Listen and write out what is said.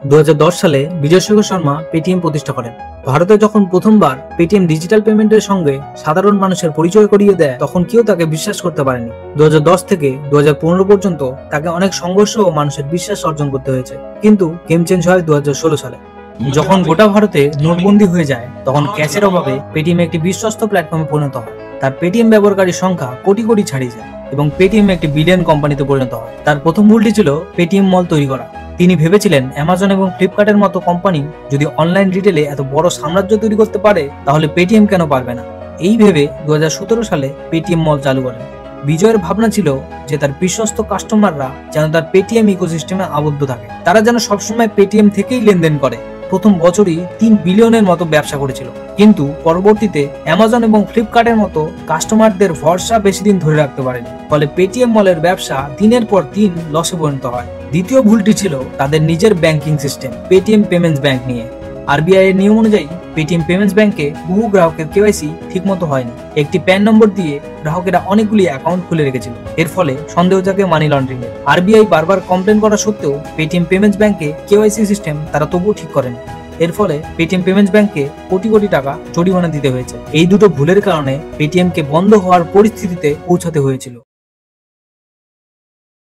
2010 সালে বিজয় শেখর শর্মা পেটিএম প্রতিষ্ঠা করেন। ভারতে যখন প্রথমবার পেটিএম ডিজিটাল পেমেন্টের সঙ্গে সাধারণ মানুষের পরিচয় করিয়ে দেয়, তখন কেউ তাকে বিশ্বাস করতে পারেনি। 2010 থেকে 2015 পর্যন্ত তাকে অনেক সংঘর্ষ ও মানুষের বিশ্বাস অর্জন করতে হয়েছে, কিন্তু গেম চেঞ্জ হয় 2016 সালে। যখন গোটা ভারতে নোটবন্দি হয়ে যায়, তখন ক্যাশের অভাবে পেটিএম একটি বিশ্বস্ত প্ল্যাটফর্মে পরিণত হয়। তার পেটিএম ব্যবহারকারীর সংখ্যা কোটি কোটি ছাড়িয়ে যায় এবং পেটিএম একটি বিলিয়ন কোম্পানিতে পরিণত হয়। তার প্রথম ভুলটি ছিল পেটিএম মল তৈরি করা। তিনি ভেবেছিলেন অ্যামাজন এবং ফ্লিপকার্টের মতো কোম্পানি যদি অনলাইন রিটেলে এত বড় সাম্রাজ্য তৈরি করতে পারে, তাহলে পেটিএম কেন পারবে না। এই ভেবে 2017 সালে পেটিএম মল চালু করেন। বিজয়ের ভাবনা ছিল যে তার বিশ্বস্ত কাস্টমাররা যেন তার পেটিএম ইকোসিস্টেমে আবদ্ধ থাকে, তারা যেন সবসময় পেটিএম থেকেই লেনদেন করে। প্রথম বছরই 3 বিলিয়নের মতো ব্যবসা করেছিল, কিন্তু পরবর্তীতে অ্যামাজন এবং ফ্লিপকার্টের মতো কাস্টমারদের ভরসা বেশি দিন ধরে রাখতে পারেনি, ফলে পেটিএম মলের ব্যবসা দিনের পর দিন লসে পরিণত হয়। দ্বিতীয় ভুলটি ছিল তাদের নিজের banking system Paytm payments bank নিয়ে। আরবিআই এর নিয়ম অনুযায়ী পেটিএম পেমেন্টস ব্যাংকে বহু গ্রাহকের কেওয়াইসি ঠিকমতো হয়নি। একটি প্যান নম্বর দিয়ে গ্রাহকেরা অনেকগুলি অ্যাকাউন্ট খুলে রেখেছিল। এর ফলে সন্দেহ জাগে মানি লন্ডারিং এর। আরবিআই বারবার কমপ্লেন করা সত্ত্বেও পেটিএম পেমেন্টস ব্যাংকে কেওয়াইসি সিস্টেম তারা তবুও ঠিক করেনি। এর ফলে পেটিএম পেমেন্টস ব্যাংকে কোটি কোটি টাকা জরিমানা দিতে হয়েছে। এই দুটো ভুলের কারণে পেটিএম কে বন্ধ হওয়ার পরিস্থিতিতে পৌঁছাতে হয়েছিল।